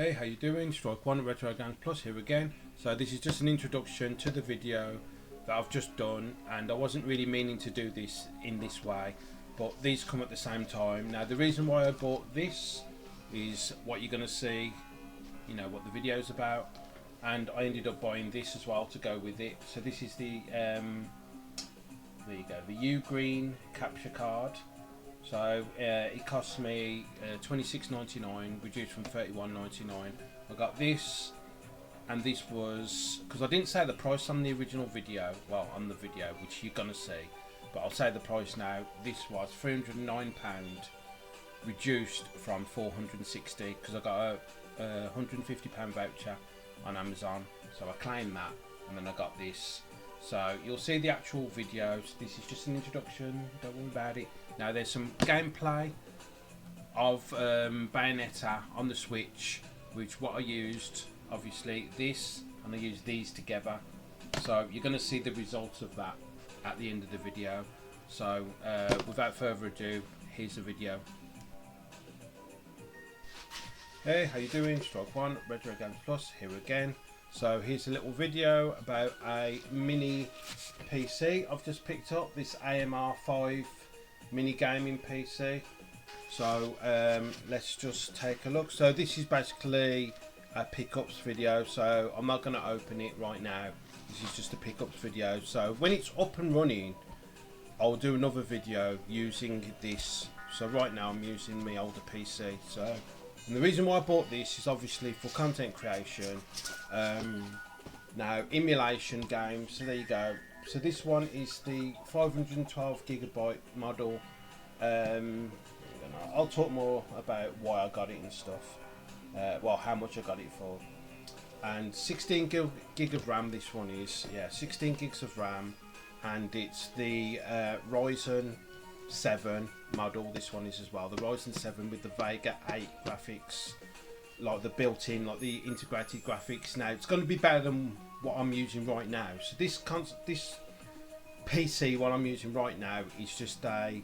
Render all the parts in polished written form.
Hey, how you doing? Strike One Retro Games Plus here again. So this is just an introduction to the video that I've just done, and I wasn't really meaning to do this in this way, but these come at the same time. Now the reason why I bought this is what you're going to see, you know, what the video's about, and I ended up buying this as well to go with it. So this is the there you go, the U Green capture card. So it cost me $26.99, reduced from $31.99. I got this, and this was, because I didn't say the price on the original video, well, on the video, which you're gonna see, but I'll say the price now. This was £309, reduced from $460, because I got a £150 voucher on Amazon, so I claimed that, and then I got this. So you'll see the actual videos. This is just an introduction, don't worry about it. Now there's some gameplay of Bayonetta on the Switch, which what I used, obviously this, and I used these together. So you're going to see the results of that at the end of the video. So without further ado, here's the video. Hey, how you doing? Strike One Retro Games Plus here again. So here's a little video about a mini PC I've just picked up, this AMR5 mini gaming PC. So let's just take a look. So this is basically a pickups video, so I'm not going to open it right now. This is just a pickups video. So when it's up and running, I'll do another video using this. So right now I'm using my older PC. So, and the reason why I bought this is obviously for content creation, now emulation games. So there you go. So this one is the 512GB model. I'll talk more about why I got it and stuff. Well, how much I got it for. And 16 gig of RAM. This one is, yeah, 16 gigs of RAM, and it's the Ryzen 7 model. This one is as well, the Ryzen 7 with the Vega 8 graphics, like the built-in, like the integrated graphics. Now it's going to be better than what I'm using right now. So this PC, what I'm using right now, is just a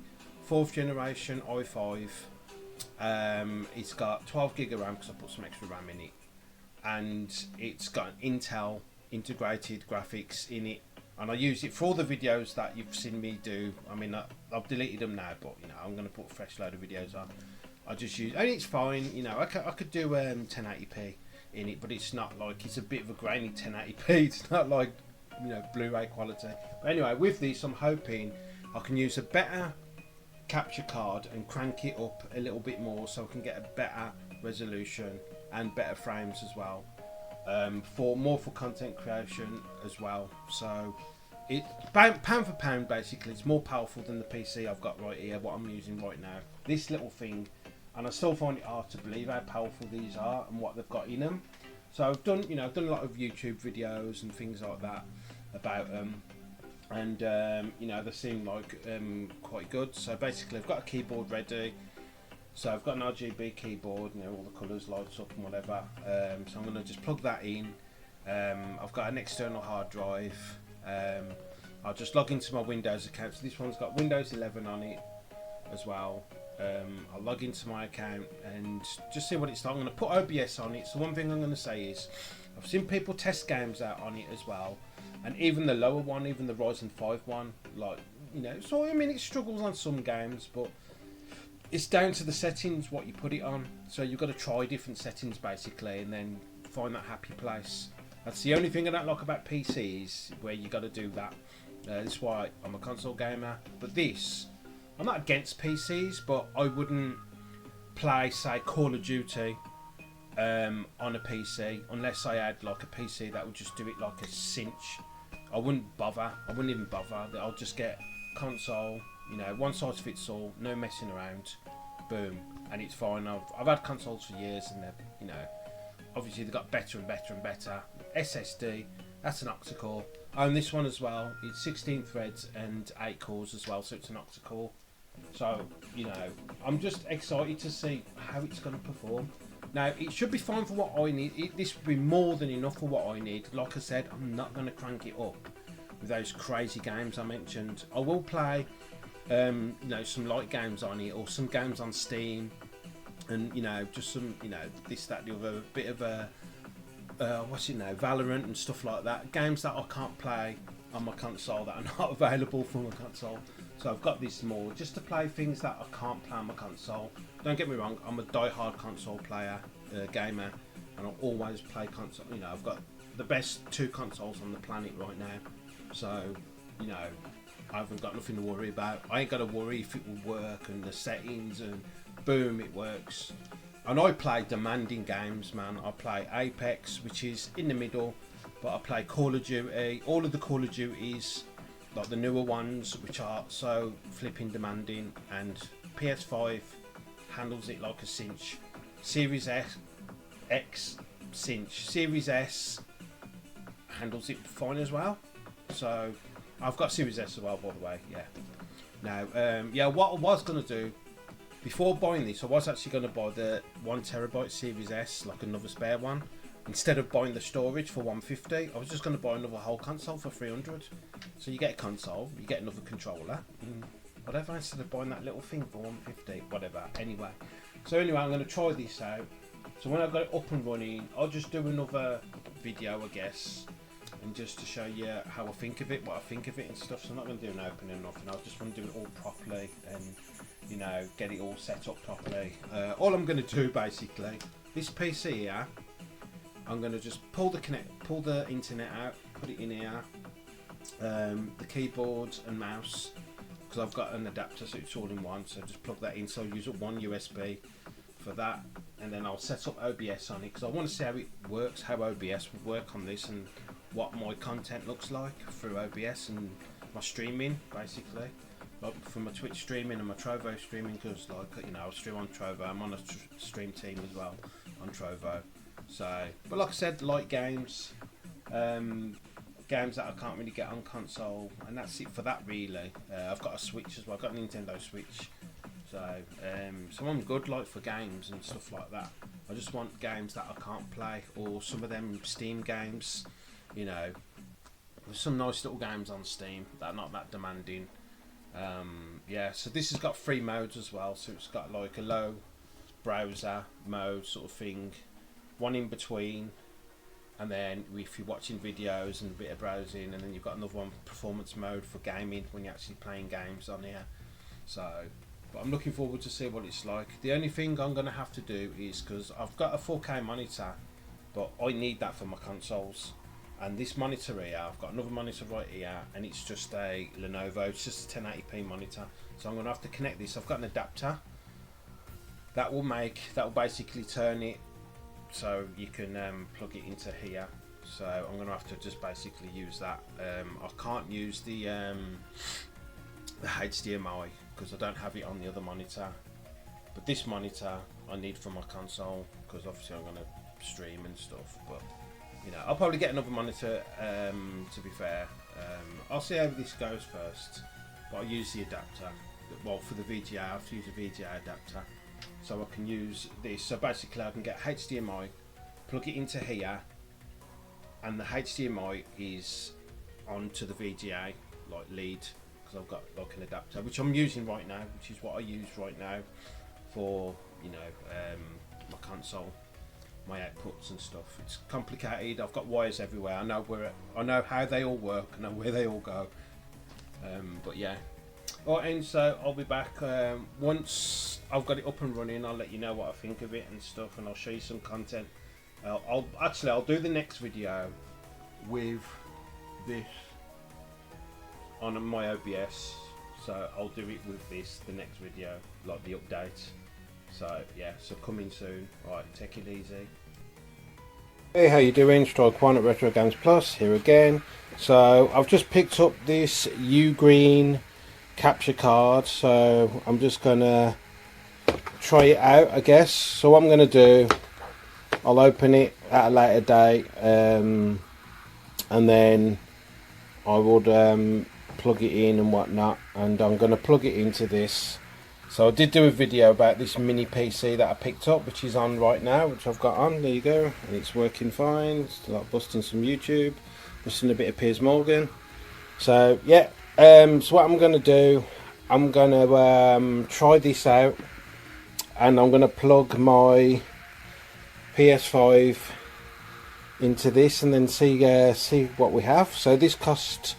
4th generation i5. It's got 12 gig of RAM because I put some extra RAM in it, and it's got an Intel integrated graphics in it. And I use it for all the videos that you've seen me do. I mean, I've deleted them now, but you know, I'm going to put a fresh load of videos on. I just use, and it's fine. You know, I could do 1080p in it, but it's not like, it's a bit of a grainy 1080p. It's not like, you know, Blu-ray quality. But anyway, with this, I'm hoping I can use a better capture card and crank it up a little bit more, so I can get a better resolution and better frames as well. For content creation as well. So it pound for pound, basically it's more powerful than the PC I've got right here, what I'm using right now, this little thing. And I still find it hard to believe how powerful these are and what they've got in them. So I've done, you know, I've done a lot of YouTube videos and things like that about them, and you know, they seem like quite good. So basically I've got a keyboard ready. So I've got an RGB keyboard, you know, all the colours lights up and whatever. So I'm going to just plug that in. I've got an external hard drive. I'll just log into my Windows account. So this one's got Windows 11 on it as well. I'll log into my account and just see what it's like. I'm going to put OBS on it. So one thing I'm going to say is, I've seen people test games out on it as well. And even the lower one, even the Ryzen 5 one, like, you know, so I mean, it struggles on some games, but it's down to the settings, what you put it on. So you've got to try different settings basically, and then find that happy place. That's the only thing I don't like about PCs, where you got to do that. That's why I'm a console gamer. But this, I'm not against PCs, but I wouldn't play, say, Call of Duty on a PC unless I had like a PC that would just do it like a cinch. I wouldn't bother. I wouldn't even bother. I'll just get console. You know, one size fits all, no messing around, boom, and it's fine. I've had consoles for years, and they're, you know, obviously they got better and better and better. SSD, that's an octa-core. I own this one as well. It's 16 threads and 8 cores as well, so it's an octa-core. So, you know, I'm just excited to see how it's going to perform. Now, it should be fine for what I need. This will be more than enough for what I need. Like I said, I'm not going to crank it up with those crazy games I mentioned. I will play you know, some light games on it, or some games on Steam, and you know, just some, you know, this, that, the other, bit of a what's it now, Valorant and stuff like that. Games that I can't play on my console, that are not available for my console. So I've got this more just to play things that I can't play on my console. Don't get me wrong, I'm a die-hard console player, gamer, and I'll always play console. You know, I've got the best 2 consoles on the planet right now. So, you know, I haven't got nothing to worry about. I ain't got to worry if it will work and the settings, and boom, it works. And I play demanding games, man. I play Apex, which is in the middle, but I play Call of Duty, all of the Call of Duties, like the newer ones, which are so flipping demanding, and PS5 handles it like a cinch. Series X cinch. Series S handles it fine as well. So I've got Series S as well, by the way. Yeah. Now, yeah, what I was gonna do before buying this, I was actually gonna buy the 1TB Series S, like another spare one, instead of buying the storage for 150. I was just gonna buy another whole console for 300. So you get a console, you get another controller, whatever, instead of buying that little thing for 150, whatever. Anyway, so anyway, I'm gonna try this out. So when I've got it up and running, I'll just do another video, I guess, and just to show you how I think of it, what I think of it and stuff. So I'm not going to do an opening or nothing. I just want to do it all properly and, you know, get it all set up properly. All I'm going to do basically, this PC here, I'm going to just pull the internet out, put it in here, the keyboard and mouse, because I've got an adapter, so it's all in one. So just plug that in. So I'll use up one USB for that, and then I'll set up OBS on it, because I want to see how it works, how OBS would work on this, and what my content looks like through OBS and my streaming, basically, like for my Twitch streaming and my Trovo streaming, because, like, you know, I stream on Trovo. I'm on a stream team as well on Trovo. So, but like I said, light games, games that I can't really get on console, and that's it for that really. I've got a Switch as well. I've got a Nintendo Switch. So, so I'm good, like, for games and stuff like that. I just want games that I can't play, or some of them Steam games, you know. There's some nice little games on Steam that are not that demanding. Yeah, so this has got 3 modes as well. So it's got like a low browser mode sort of thing, one in between, and then if you're watching videos and a bit of browsing, and then you've got another one, performance mode, for gaming when you're actually playing games on here. So, but I'm looking forward to see what it's like. The only thing I'm going to have to do is, because I've got a 4K monitor, but I need that for my consoles. And this monitor here, I've got another monitor right here, and it's just a Lenovo, it's just a 1080p monitor. So I'm going to have to connect this. I've got an adapter that will basically turn it so you can plug it into here. So I'm going to have to just basically use that. I can't use the HDMI because I don't have it on the other monitor, but this monitor I need for my console, because obviously I'm going to stream and stuff. But you know, I'll probably get another monitor, to be fair. I'll see how this goes first, but I'll use the adapter. Well, for the VGA, I have to use a VGA adapter, so I can use this. So basically I can get HDMI, plug it into here, and the HDMI is onto the VGA, like lead, because I've got like an adapter, which I'm using right now, which is what I use right now for, you know, my console, my outputs and stuff. It's complicated. I've got wires everywhere. I know how they all work. I know where they all go. But yeah. Alright, and so I'll be back once I've got it up and running. I'll let you know what I think of it and stuff, and I'll show you some content. I'll do the next video with this on my OBS. So I'll do it with this, the next video, like the update. So yeah, so coming soon. Alright, take it easy. Hey, how you doing? Strike One at Retro Games Plus here again. So I've just picked up this Ugreen capture card, so I'm just gonna try it out, I guess. So what I'm gonna do, I'll open it at a later date, and then I would plug it in and whatnot, and I'm gonna plug it into this. So I did do a video about this mini PC that I picked up, which is on right now, which I've got on. There you go, and it's working fine. It's like busting some YouTube, busting a bit of Piers Morgan. So yeah, so what I'm going to do, I'm going to try this out and I'm going to plug my PS5 into this and then see what we have. So this cost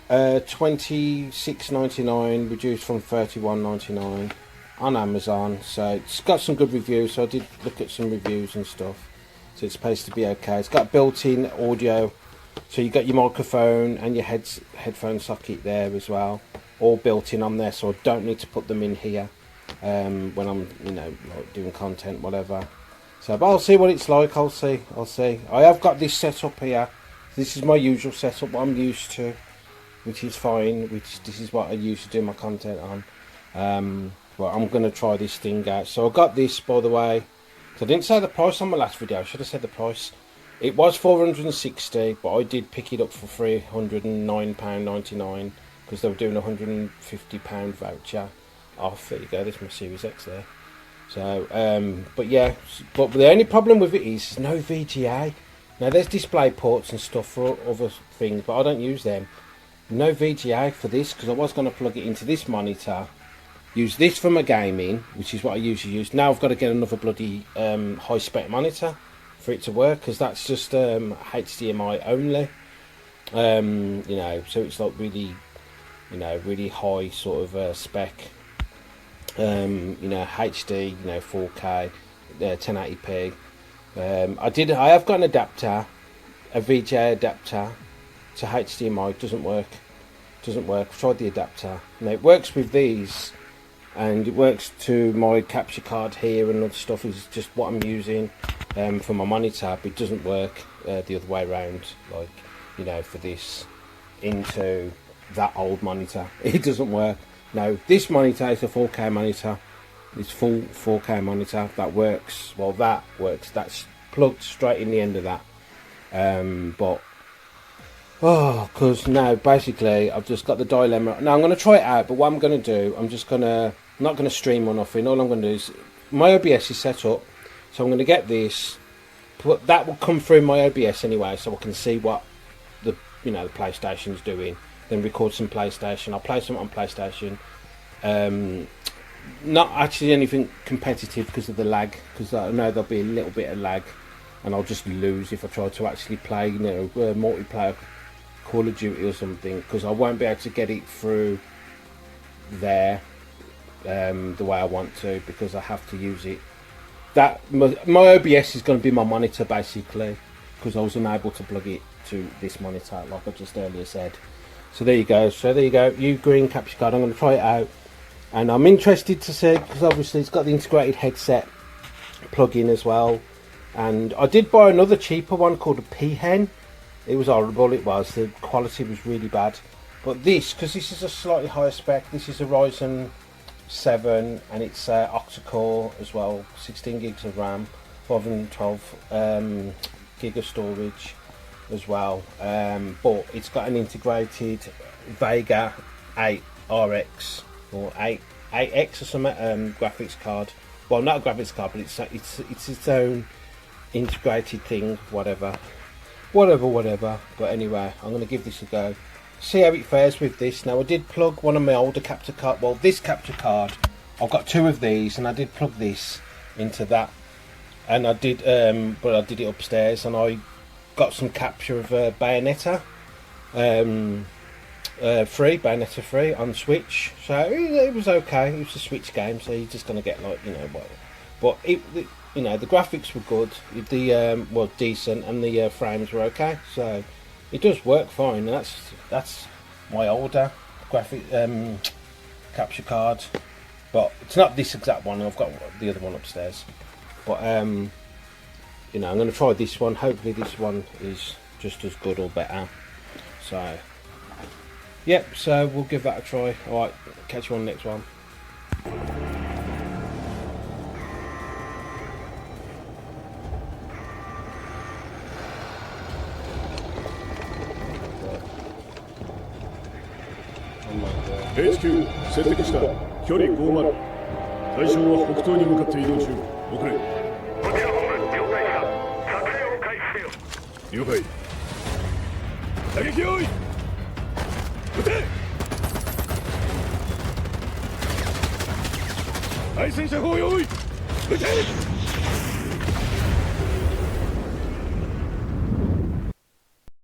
$26.99, reduced from $31.99 on Amazon. So it's got some good reviews, so I did look at some reviews and stuff, so it's supposed to be okay. It's got built-in audio, so you got your microphone and your headphone socket there as well, all built in on there, so I don't need to put them in here when I'm, you know, like doing content, whatever. So, but I'll see what it's like. I'll see. I have got this set up here. This is my usual setup, what I'm used to, which is fine. This is what I used to do my content on. But I'm going to try this thing out. So I got this, by the way. So I didn't say the price on my last video. I should have said the price. It was $460, but I did pick it up for £309.99 because they were doing a £150 voucher off. There you go. There's my Series X there. So, but yeah, but the only problem with it is no VGA. Now there's display ports and stuff for other things, but I don't use them. No VGA for this because I was going to plug it into this monitor, use this for my gaming, which is what I usually use. Now I've got to get another bloody high spec monitor for it to work, because that's just HDMI only. You know, so it's like really, you know, really high sort of spec. You know, HD, you know, 4K, 1080p. I have got an adapter, a VGA adapter to HDMI. It doesn't work. I've tried the adapter. Now it works with these, and it works to my capture card here and other stuff. Is just what I'm using for my monitor, but it doesn't work the other way around. Like, you know, for this into that old monitor, it doesn't work. No, this monitor is a 4K monitor. It's full 4K monitor. That works. Well, that works. That's plugged straight in the end of that. But because now basically I've just got the dilemma. Now I'm going to try it out. But what I'm going to do, I'm just not going to stream or nothing. All I'm going to do is, my OBS is set up, so I'm going to get this. But that will come through my OBS anyway, so I can see what the PlayStation's doing. Then record some PlayStation. I'll play some on PlayStation. Not actually anything competitive because of the lag, because I know there'll be a little bit of lag, and I'll just lose if I try to actually play, you know, multiplayer Call of Duty or something, because I won't be able to get it through there the way I want to, because I have to use it. That my OBS is going to be my monitor basically, because I was unable to plug it to this monitor like I just earlier said. So there you go. You green capture card. I'm going to try it out, and I'm interested to see, because obviously it's got the integrated headset plug-in as well. And I did buy another cheaper one called a Peahen. It was horrible. It was. The quality was really bad. But this, because this is a slightly higher spec. This is a Ryzen 7, and it's octa-core as well. 16 gigs of RAM, 512 gig of storage as well, but it's got an integrated Vega 8 RX or 8X or something graphics card. Well, not a graphics card, but it's its own integrated thing, whatever. But anyway, I'm going to give this a go, see how it fares with this. Now I did plug one of my older capture card. Well, this capture card, I've got two of these, and I did plug this into that, and I did, but I did it upstairs, and I got some capture of Bayonetta 3 on Switch, so it was okay. It was a Switch game, so you're just gonna get, like, you know, what, but you know, the graphics were good, the well, decent, and the frames were okay, so it does work fine. And that's my older graphic capture card, but it's not this exact one. I've got the other one upstairs, but you know, I'm going to try this one. Hopefully this one is just as good or better. So, yep, so we'll give that a try. Alright, catch you on the next one. HQ 接敵した。距離50。対象は北東に向かって移動中。遅れ。こちら本部、了解した。作戦を開始せよ。了解。打撃用意。撃て。対戦車砲用意。撃て